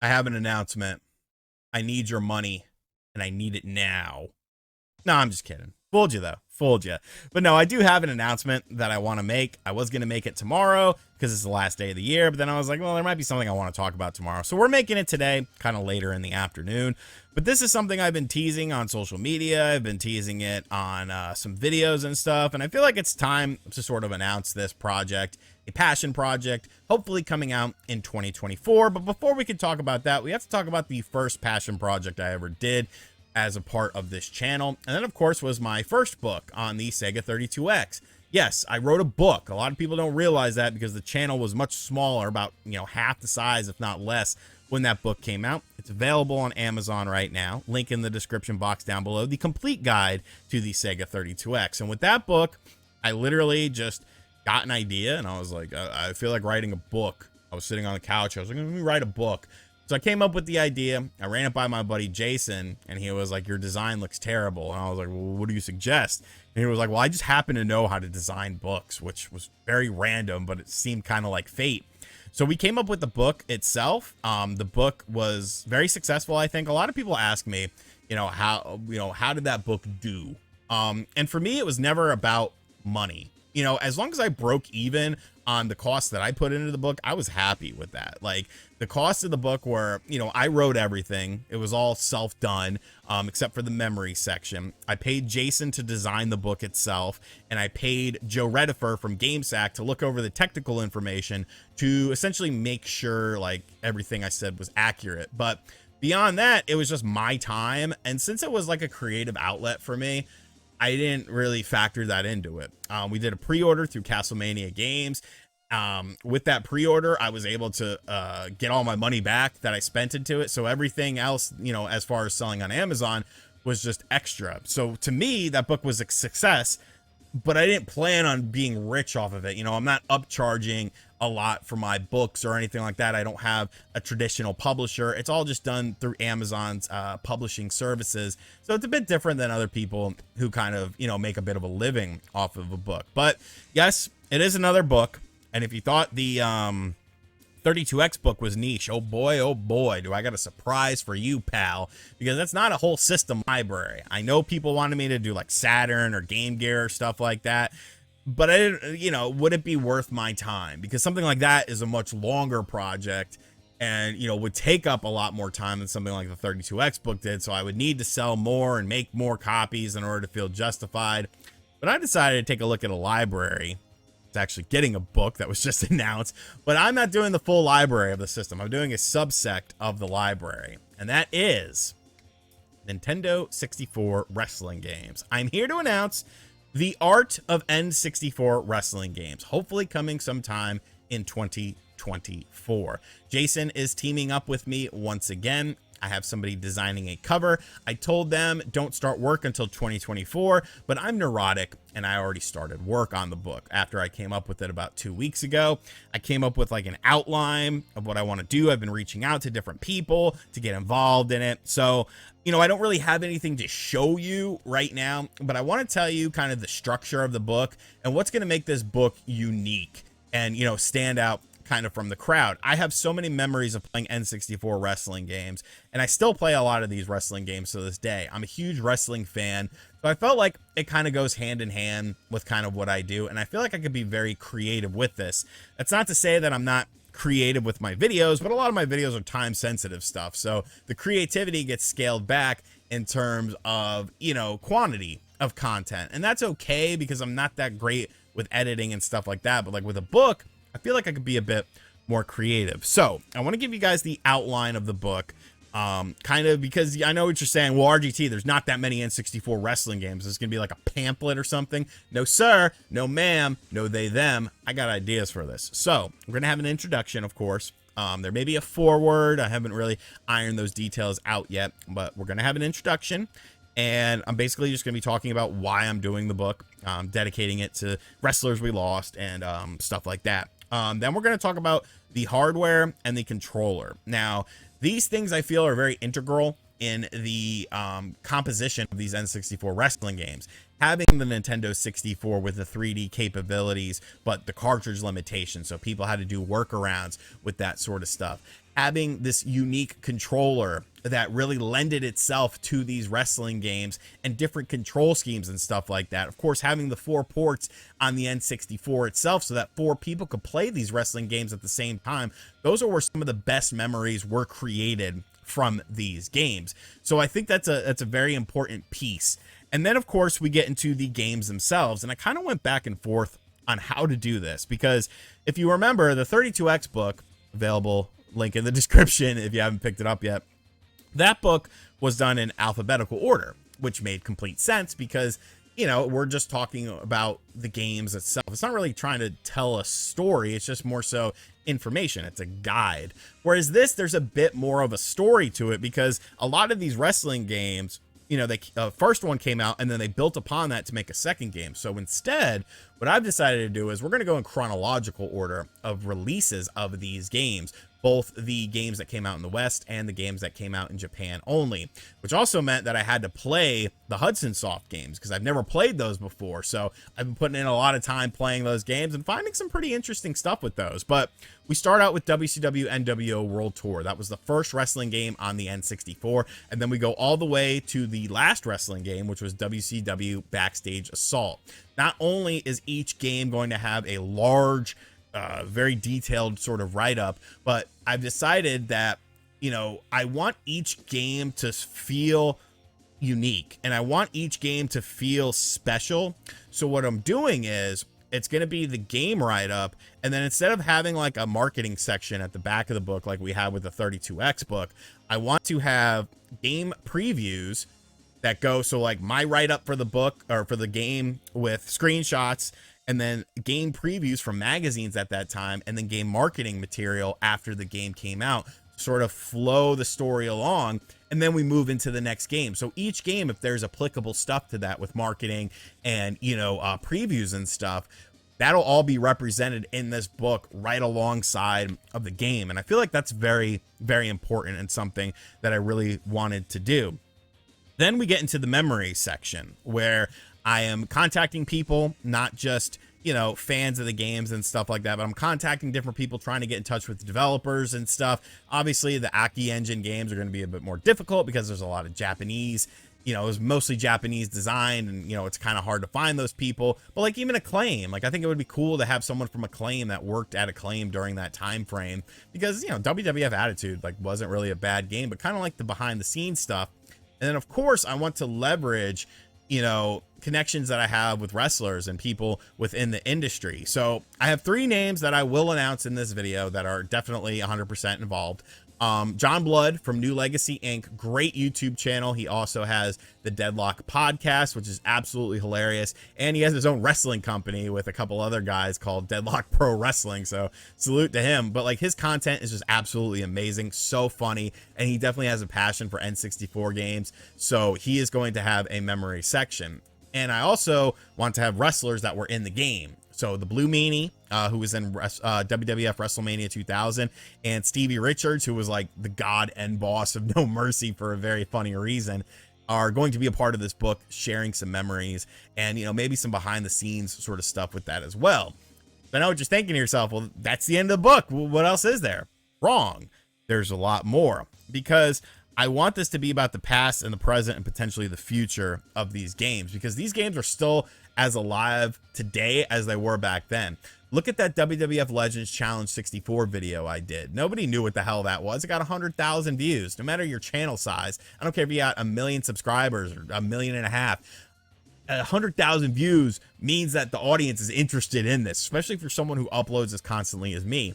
I have an announcement. I need your money, and I need it now. No, I'm just kidding. Fooled you, though. Fooled you. But no, I do have an announcement that I want to make. I was going to make it tomorrow because it's the last day of the year, but then I was like, well, there might be something I want to talk about tomorrow. So we're making it today, kind of later in the afternoon. But this is something I've been teasing on social media. I've been teasing it on some videos and stuff. And I feel like it's time to sort of announce this project, a passion project, hopefully coming out in 2024. But before we can talk about that, we have to talk about the first passion project I ever did as a part of this channel. And then of course was my first book on the Sega 32X. Yes, I wrote a book. A lot of people don't realize that because the channel was much smaller, about, half the size, if not less, when that book came out. It's available on Amazon right now. Link in the description box down below. The complete guide to the Sega 32X. And with that book, I literally just got an idea and I was like, I feel like writing a book. I was sitting on the couch. I was like, let me write a book. So I came up with the idea. I ran it by my buddy Jason, and he was like, your design looks terrible. And I was like, well, what do you suggest? And he was like, well, I just happen to know how to design books, which was very random, but it seemed kind of like fate. So we came up with the book itself. The book was very successful, I think. A lot of people ask me, how did that book do? And for me, it was never about money. As long as I broke even on the cost that I put into the book, I was happy with that. Like, the cost of the book were, I wrote everything. It was all self-done, except for the memory section. I paid Jason to design the book itself, and I paid Joe Redifer from GameSack to look over the technical information to essentially make sure, like, everything I said was accurate. But beyond that, it was just my time. And since it was like a creative outlet for me, I didn't really factor that into it. We did a pre-order through Castlemania Games. With that pre-order, I was able to get all my money back that I spent into it. So everything else, as far as selling on Amazon, was just extra. So to me, that book was a success, but I didn't plan on being rich off of it. I'm not upcharging a lot for my books or anything like that. I don't have a traditional publisher. It's all just done through Amazon's publishing services. So it's a bit different than other people who kind of, make a bit of a living off of a book. But yes, it is another book. And if you thought the 32X book was niche, oh boy, do I got a surprise for you, pal, because that's not a whole system library. I know people wanted me to do like Saturn or Game Gear or stuff like that, but I didn't, would it be worth my time? Because something like that is a much longer project and, would take up a lot more time than something like the 32X book did. So I would need to sell more and make more copies in order to feel justified. But I decided to take a look at a library. Actually getting a book that was just announced, but I'm not doing the full library of the system. I'm doing a subsect of the library, and that is Nintendo 64 wrestling games. I'm here to announce the Art of N64 wrestling games, hopefully coming sometime in 2024. Jason is teaming up with me once again. I have somebody designing a cover. I told them don't start work until 2024, but I'm neurotic and I already started work on the book after I came up with it about 2 weeks ago. I came up with like an outline of what I want to do. I've been reaching out to different people to get involved in it. So, I don't really have anything to show you right now, but I want to tell you kind of the structure of the book and what's going to make this book unique and, stand out kind of from the crowd. I have so many memories of playing N64 wrestling games, and I still play a lot of these wrestling games to this day. I'm a huge wrestling fan, so I felt like it kind of goes hand in hand with kind of what I do, and I feel like I could be very creative with this. That's not to say that I'm not creative with my videos, but a lot of my videos are time sensitive stuff, so the creativity gets scaled back in terms of, quantity of content, and that's okay because I'm not that great with editing and stuff like that. But like with a book, I feel like I could be a bit more creative. So I want to give you guys the outline of the book, kind of because I know what you're saying. Well, RGT, there's not that many N64 wrestling games. It's going to be like a pamphlet or something. No, sir. No, ma'am. No, they, them. I got ideas for this. So we're going to have an introduction, of course. There may be a foreword. I haven't really ironed those details out yet, but we're going to have an introduction. And I'm basically just going to be talking about why I'm doing the book, dedicating it to wrestlers we lost and stuff like that. Then we're going to talk about the hardware and the controller. Now, these things I feel are very integral in the composition of these N64 wrestling games. Having the Nintendo 64 with the 3D capabilities, but the cartridge limitation, so people had to do workarounds with that sort of stuff. Having this unique controller that really lended itself to these wrestling games and different control schemes and stuff like that. Of course, having the 4 ports on the N64 itself so that 4 people could play these wrestling games at the same time. Those are where some of the best memories were created from these games. So I think that's a very important piece. And then, of course, we get into the games themselves. And I kind of went back and forth on how to do this, because if you remember, the 32X book, available, link in the description if you haven't picked it up yet, that book was done in alphabetical order, which made complete sense because, you know, we're just talking about the games itself. It's not really trying to tell a story. It's just more so information. It's a guide. Whereas this, there's a bit more of a story to it, because a lot of these wrestling games, you know, they first one came out and then they built upon that to make a second game. So instead, what I've decided to do is we're going to go in chronological order of releases of these games, both the games that came out in the West and the games that came out in Japan only, which also meant that I had to play the Hudson Soft games because I've never played those before. So I've been putting in a lot of time playing those games and finding some pretty interesting stuff with those. But we start out with WCW NWO World Tour. That was the first wrestling game on the N64. And then we go all the way to the last wrestling game, which was WCW Backstage Assault. Not only is each game going to have a large, very detailed sort of write-up, but I've decided that, you know, I want each game to feel unique and I want each game to feel special. So what I'm doing is it's going to be the game write-up, and then instead of having like a marketing section at the back of the book like we have with the 32X book, I want to have game previews that go, so like my write-up for the book or for the game with screenshots, and then game previews from magazines at that time, and then game marketing material after the game came out, sort of flow the story along, and then we move into the next game. So each game, if there's applicable stuff to that with marketing and, you know, previews and stuff, that'll all be represented in this book right alongside of the game. And I feel like that's very, very important and something that I really wanted to do. Then we get into the memory section where I am contacting people, not just, you know, fans of the games and stuff like that, but I'm contacting different people trying to get in touch with the developers and stuff. Obviously, the Aki Engine games are going to be a bit more difficult because there's a lot of Japanese, you know, it was mostly Japanese designed, and, you know, it's kind of hard to find those people. But like even Acclaim, like I think it would be cool to have someone from Acclaim that worked at Acclaim during that time frame, because, you know, WWF Attitude like wasn't really a bad game, but kind of like the behind the scenes stuff. And then of course I want to leverage, you know, connections that I have with wrestlers and people within the industry. So I have 3 names that I will announce in this video that are definitely 100% involved. John Blood from New Legacy Inc. Great YouTube channel. He also has the Deadlock podcast, which is absolutely hilarious. And he has his own wrestling company with a couple other guys called Deadlock Pro Wrestling. So salute to him. But like his content is just absolutely amazing. So funny. And he definitely has a passion for N64 games. So he is going to have a memory section. And I also want to have wrestlers that were in the game. So the Blue Meanie, who was in WWF WrestleMania 2000, and Stevie Richards, who was like the god and boss of No Mercy for a very funny reason, are going to be a part of this book, sharing some memories and, you know, maybe some behind the scenes sort of stuff with that as well. But I know what you're thinking to yourself, well, that's the end of the book. Well, what else is there? Wrong. There's a lot more, because I want this to be about the past and the present and potentially the future of these games, because these games are still as alive today as they were back then. Look at that WWF Legends Challenge 64 video I did. Nobody knew what the hell that was. It got 100,000 views. No matter your channel size, I don't care if you got 1 million subscribers or 1.5 million. 100,000 views means that the audience is interested in this, especially for someone who uploads as constantly as me.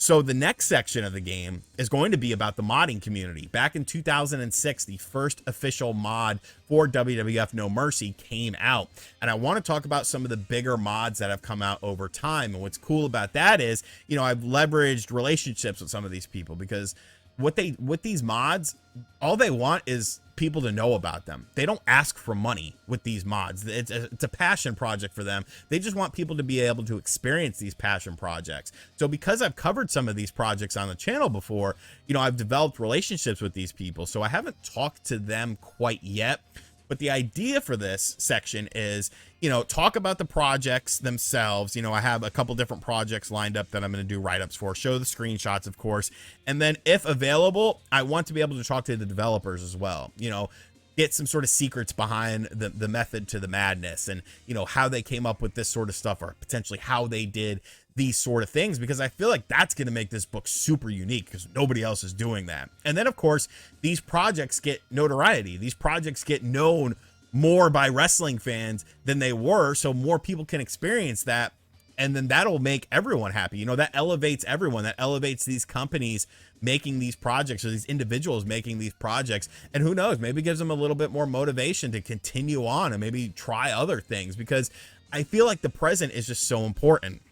So the next section of the game is going to be about the modding community. Back in 2006, the first official mod for WWF No Mercy came out. And I want to talk about some of the bigger mods that have come out over time. And what's cool about that is, you know, I've leveraged relationships with some of these people, because with these mods, all they want is people to know about them. They don't ask for money with these mods. It's a passion project for them. They just want people to be able to experience these passion projects. So because I've covered some of these projects on the channel before, you know, I've developed relationships with these people. So I haven't talked to them quite yet. But the idea for this section is, you know, talk about the projects themselves. You know, I have a couple different projects lined up that I'm going to do write-ups for, show the screenshots, of course. And then if available, I want to be able to talk to the developers as well, you know, get some sort of secrets behind the method to the madness, and, you know, how they came up with this sort of stuff, or potentially how they did these sort of things, because I feel like that's going to make this book super unique because nobody else is doing that. And then, of course, these projects get notoriety. These projects get known more by wrestling fans than they were, so more people can experience that. And then that'll make everyone happy. You know, that elevates everyone. That elevates these companies making these projects, or these individuals making these projects. And who knows, maybe gives them a little bit more motivation to continue on and maybe try other things, because I feel like the present is just so important.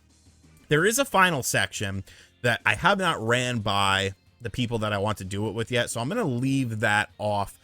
There is a final section that I have not ran by the people that I want to do it with yet, so I'm going to leave that off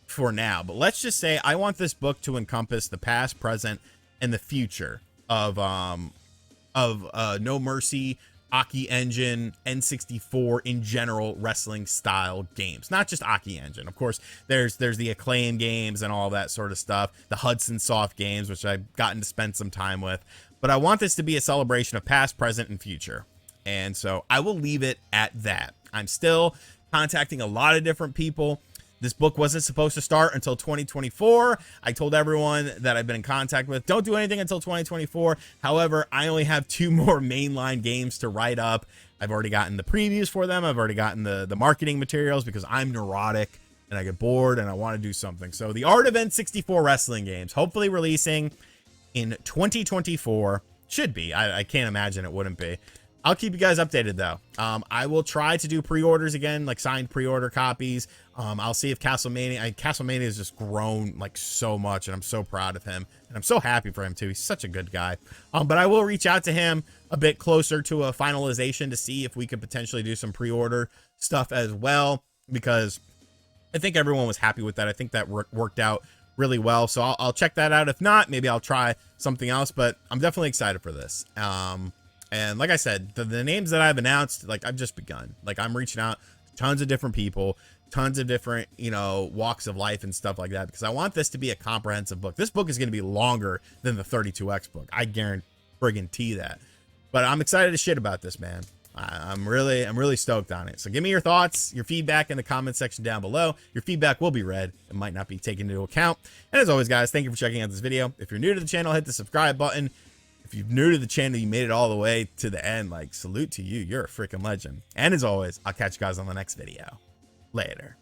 for now. But let's just say I want this book to encompass the past, present, and the future of No Mercy, Aki Engine, N64 in general wrestling style games, not just Aki Engine. Of course, there's the Acclaim games and all that sort of stuff, the Hudson Soft games, which I've gotten to spend some time with. But I want this to be a celebration of past, present, and future. And so I will leave it at that. I'm still contacting a lot of different people. This book wasn't supposed to start until 2024. I told everyone that I've been in contact with, don't do anything until 2024. However, I only have 2 more mainline games to write up. I've already gotten the previews for them. I've already gotten the marketing materials, because I'm neurotic and I get bored and I want to do something. So the Art of N64 wrestling games, hopefully releasing in 2024. Should be. I can't imagine it wouldn't be. I'll keep you guys updated though. I will try to do pre-orders again, like signed pre-order copies. I'll see if Castlemania has just grown like so much, and I'm so proud of him, and I'm so happy for him too. He's such a good guy. But I will reach out to him a bit closer to a finalization to see if we could potentially do some pre-order stuff as well, because I think everyone was happy with that. I think that worked out really well. So I'll check that out. If not, maybe I'll try something else, but I'm definitely excited for this. And like I said, the names that I've announced, like I've just begun. Like I'm reaching out to tons of different people, tons of different, you know, walks of life and stuff like that, because I want this to be a comprehensive book. This book is going to be longer than the 32X book. I guarantee that. But I'm excited as shit about this, man. I'm really stoked on it. So give me your thoughts, your feedback in the comment section down below. Your feedback will be read. It might not be taken into account. And as always, guys, thank you for checking out this video. If you're new to the channel, hit the subscribe button. If you're new to the channel, you made it all the way to the end, like, salute to you. You're a freaking legend. And as always, I'll catch you guys on the next video. Later.